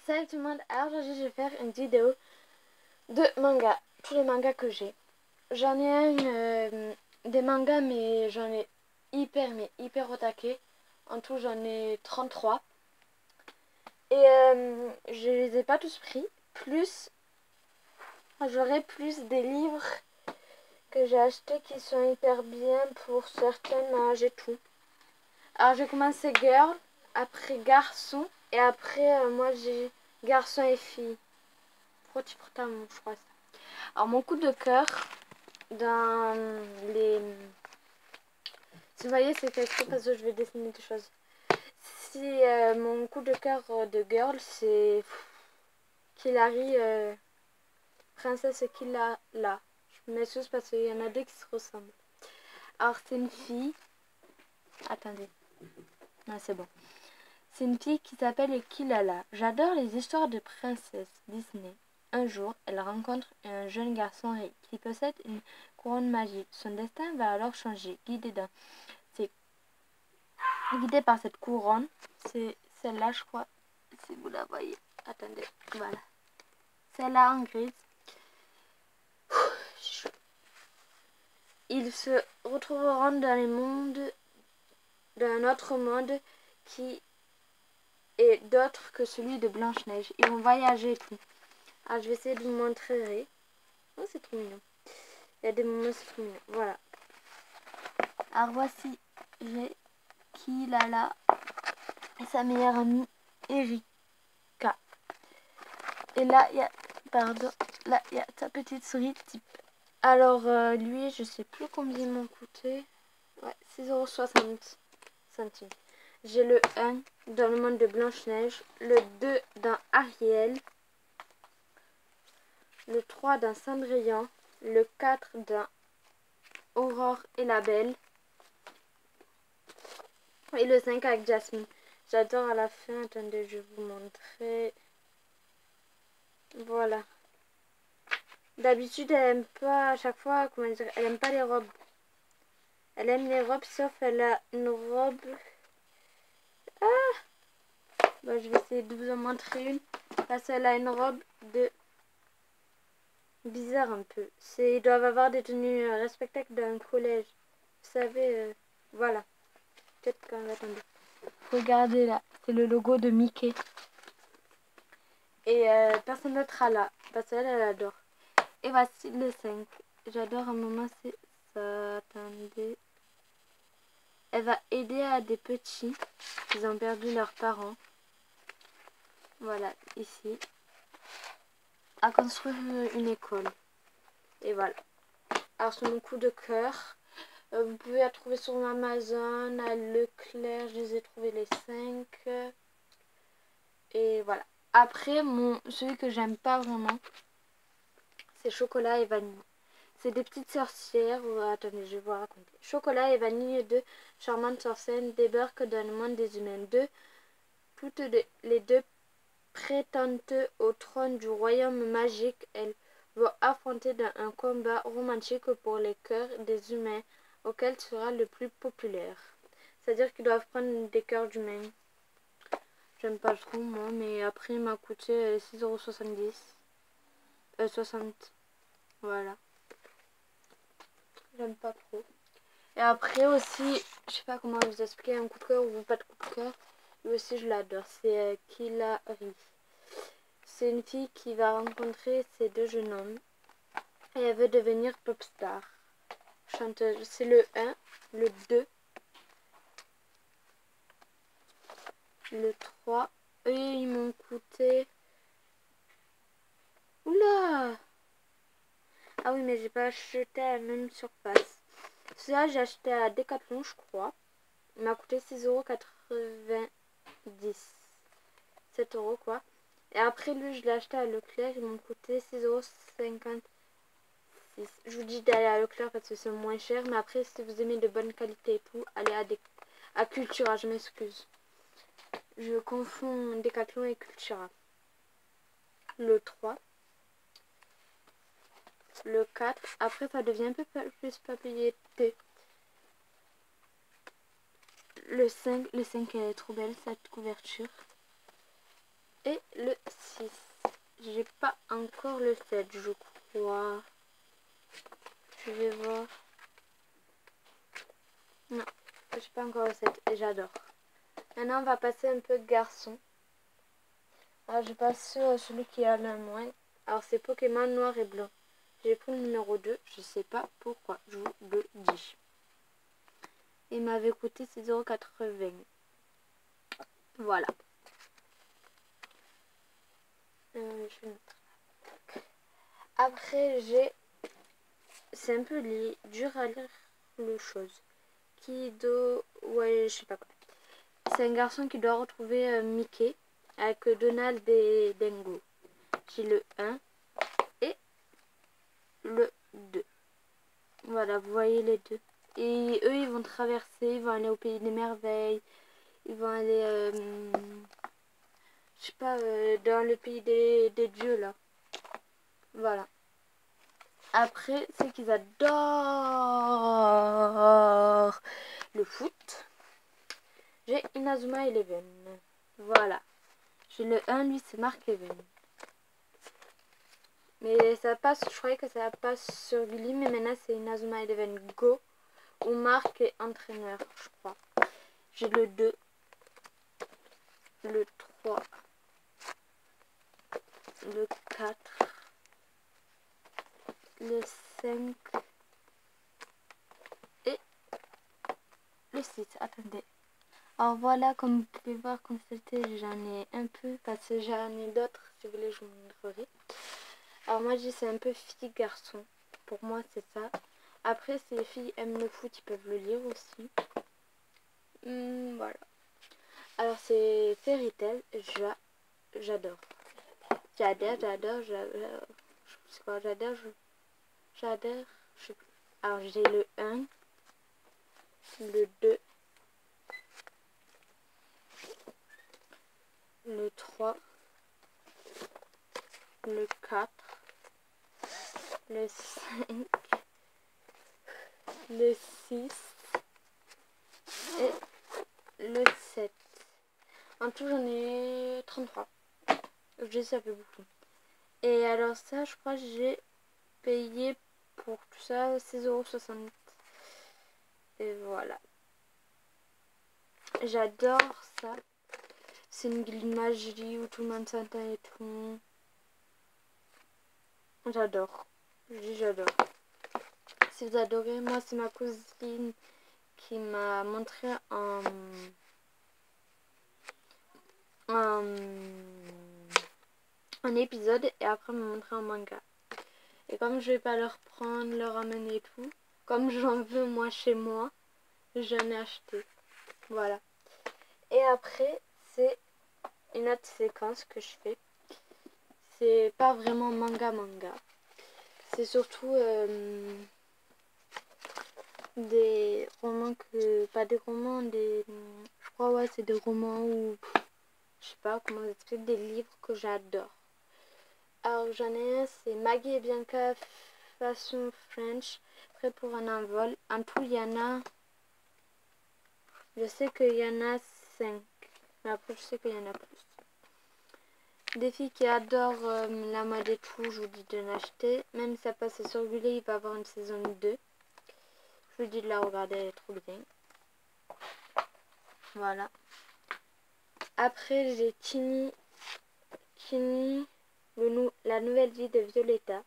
Salut tout le monde, alors aujourd'hui je vais faire une vidéo de manga, tous les mangas que j'ai. J'en ai des mangas mais j'en ai hyper au taquet. En tout j'en ai 33. Et je les ai pas tous pris. Plus, j'aurai plus des livres que j'ai achetés qui sont hyper bien pour certains âges et tout. Alors j'ai commencé Girl, après Garçon et après moi j'ai Garçon et Fille. Protamon, je crois ça. Alors mon coup de cœur dans les... Si vous voyez c'est écrit parce que je vais dessiner des choses. Si mon coup de cœur de Girl c'est Killary, Princesse Killala. Je m'excuse parce qu'il y en a deux qui se ressemblent. Alors c'est une fille. Attendez. Non c'est bon. C'est une fille qui s'appelle Killala. J'adore les histoires de princesses Disney. Un jour, elle rencontre un jeune garçon riche qui possède une couronne magique. Son destin va alors changer. Guidé par cette couronne, c'est celle-là, je crois, si vous la voyez. Attendez, voilà. Celle-là en grise. Ils se retrouveront dans un autre monde qui est d'autre que celui de Blanche-Neige. Ils vont voyager et tout. Alors, je vais essayer de vous montrer. Oh, c'est trop mignon. Il y a des moments, c'est trop mignon. Voilà. Alors, voici, j'ai Killala et sa meilleure amie, Erika. Et là, il y a, là, il y a sa petite souris type. Alors, lui, je sais plus combien ils m'ont coûté. Ouais, 6,60 €. J'ai le 1 dans le monde de Blanche-Neige, le 2 dans Ariel, le 3 dans Cendrillon, le 4 dans Aurore et la Belle, et le 5 avec Jasmine. J'adore à la fin, attendez, je vais vous montrer. Voilà. D'habitude, elle aime pas, à chaque fois, comment dire, elle aime pas les robes. Elle aime les robes, sauf elle a une robe... Ah, bah, je vais essayer de vous en montrer une. Parce qu'elle a une robe de... bizarre un peu. Ils doivent avoir des tenues respectables d'un collège. Vous savez, voilà. Peut-être quand même, attendez. Regardez là, c'est le logo de Mickey. Et personne d'autre sera là, parce qu'elle, elle adore. Et voici le 5. J'adore un moment, c'est ça. Attendez. Elle va aider à des petits qui ont perdu leurs parents. Voilà, ici. À construire une école. Et voilà. Alors, c'est mon coup de cœur. Vous pouvez la trouver sur Amazon, à Leclerc, je les ai trouvés les 5. Et voilà. Après, celui que j'aime pas vraiment, c'est chocolat et vanille. C'est des petites sorcières. Attendez, je vais vous raconter. Chocolat et vanille, deux charmantes sorcières débarquent dans le monde des humains. Toutes les deux prétendent au trône du royaume magique. Elles vont affronter dans un combat romantique pour les cœurs des humains, auquel sera le plus populaire. C'est-à-dire qu'ils doivent prendre des cœurs d'humains. J'aime pas trop moi, mais après il m'a coûté 6,70 €. 60. Voilà. J'aime pas trop. Et après aussi, je sais pas comment vous expliquer, un coup de cœur ou pas de coup de cœur. Lui aussi je l'adore. C'est Killary. C'est une fille qui va rencontrer ces deux jeunes hommes. Et elle veut devenir pop star. Chanteuse. C'est le 1, le 2, le 3. Eux, ils m'ont coûté... Oula! Ah oui, mais j'ai pas acheté à la même surface. Celui-là, j'ai acheté à Decathlon, je crois. Il m'a coûté 6,90 €. 7 € quoi. Et après, lui, je l'ai acheté à Leclerc. Ils m'ont coûté 6,56 €. Je vous dis d'aller à Leclerc parce que c'est moins cher. Mais après, si vous aimez de bonne qualité et tout, allez à Cultura. Je m'excuse. Je confonds Decathlon et Cultura. Le 3. Le 4. Après, ça devient un peu plus papier-té. Le 5 elle est trop belle, cette couverture. Et le pas encore le 7, je crois. Je vais voir. Non, je sais pas encore le 7 et j'adore. Maintenant, on va passer un peu garçon. Alors, je passe sur celui qui a le moins. Alors, c'est Pokémon noir et blanc. J'ai pris le numéro 2. Je sais pas pourquoi. Je vous le dis. Il m'avait coûté 6,80 €. Voilà. Je vais mettre. Après, j'ai... C'est un peu dur à lire le chose. Kido... Ouais, je sais pas quoi. C'est un garçon qui doit retrouver Mickey avec Donald et Dingo. J'ai le 1 et le 2. Voilà, vous voyez les deux. Et eux, ils vont traverser, ils vont aller au pays des merveilles. Ils vont aller, je sais pas, dans le pays des dieux, là. Voilà. Après, c'est qu'ils adorent le foot. J'ai Inazuma Eleven. Voilà. J'ai le 1, lui, c'est Mark Even. Mais ça passe, je croyais que ça passe sur Billy, mais maintenant c'est Inazuma Eleven Go. Où Marc est entraîneur, je crois. J'ai le 2, le 3, le 4, le 5 et le 6. Attendez. Alors voilà, comme vous pouvez voir, comme c'était, j'en ai un peu, parce que j'en ai d'autres, si vous voulez, je vous montrerai. Alors moi, je dis c'est un peu fille-garçon. Pour moi, c'est ça. Après, si les filles aiment le foot, ils peuvent le lire aussi. Voilà. Alors, c'est Fairy Tail. J'adore. J'adore. C'est quoi, j'adore. J'adore. Je sais plus. Alors, j'ai le 1, le 2, le 3, le 4, le 5, le 6 et le 7. En tout, j'en ai 33. Je dis ça fait beaucoup. Et alors ça, je crois que j'ai payé pour tout ça 6,60 €. Et voilà. J'adore ça. C'est une imagerie où tout le monde s'entend et tout. J'adore. Je dis j'adore. Si vous adorez, moi c'est ma cousine qui m'a montré un épisode et après m'a montré un manga. Et comme je vais pas leur prendre, leur ramener et tout, comme j'en veux moi chez moi, j'en ai acheté. Voilà. Et après, c'est une autre séquence que je fais. C'est pas vraiment manga. C'est surtout des romans que... Pas des romans, des... Je crois, ouais, c'est des romans ou... Je sais pas comment expliquer, des livres que j'adore. Alors j'en ai un, c'est Maggie et Bianca façon French, prêt pour un envol. En tout, il y en a... Je sais qu'il y en a 5. Mais après, je sais qu'il y en a plus. Des filles qui adorent la mode et tout, je vous dis de l'acheter. Même si ça passe sur Gulli, il va y avoir une saison 2. Je vous dis de la regarder, elle est trop bien. Voilà. Après, j'ai Tini, la nouvelle vie de Violetta.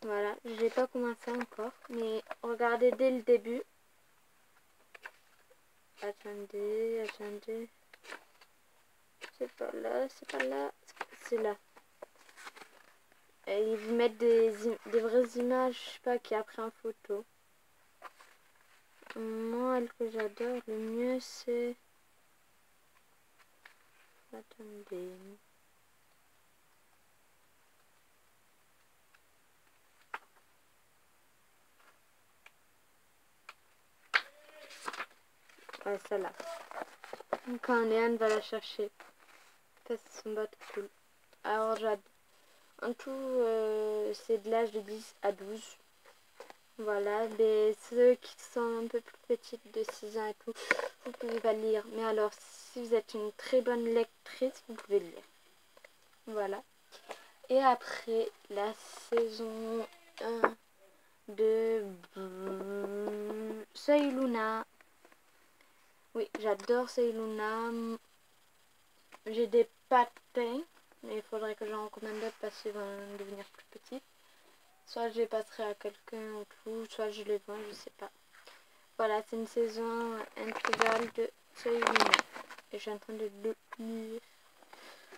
Voilà, je n'ai pas commencé encore, mais regardez dès le début. Attendez. C'est pas là, c'est là. Et ils vous mettent des vraies images, je sais pas, qui a pris en photo. Moi, elle que j'adore le mieux, c'est... Attendez. Ouais, celle-là. Quand Léane va la chercher. Parce que son bateau cool. Alors, j'adore. En tout, c'est de l'âge de 10 à 12. Voilà, mais ceux qui sont un peu plus petites de 6 ans et tout, vous pouvez pas lire. Mais alors, si vous êtes une très bonne lectrice, vous pouvez le lire. Voilà. Et après la saison 1 de Soy Luna. Oui, j'adore Soy Luna. J'ai des patins, mais il faudrait que j'en recommande d'autres parce qu'ils vont devenir plus petits. Soit je les passerai à quelqu'un ou tout, soit je les vends, je sais pas. Voilà, c'est une saison intégrale de Soy Luna. Et je suis en train de le lire.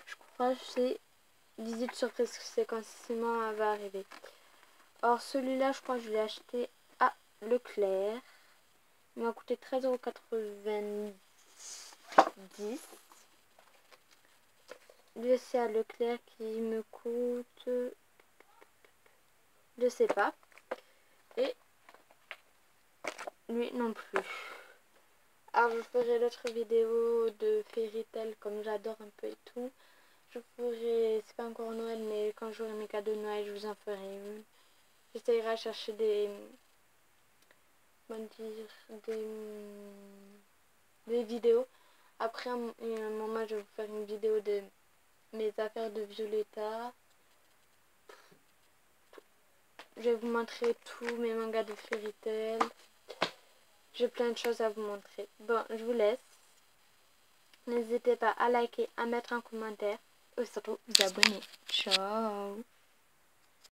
Je crois que c'est 18 surprises séquentiellement va arriver. Or celui-là, je crois que je l'ai acheté à Leclerc. Il m'a coûté 13,90 €. Lui c'est à Leclerc qui me coûte, je sais pas. Et lui non plus. Alors je ferai d'autres vidéos de Fairy Tail comme j'adore un peu et tout. Je ferai, c'est pas encore Noël, mais quand j'aurai mes cadeaux de Noël, je vous en ferai une. J'essayerai à chercher comment dire, des vidéos. Après un moment, je vais vous faire une vidéo de mes affaires de Violetta. Je vais vous montrer tous mes mangas de Fairy Tail. J'ai plein de choses à vous montrer. Bon, je vous laisse. N'hésitez pas à liker, à mettre un commentaire et surtout vous abonner. Ciao!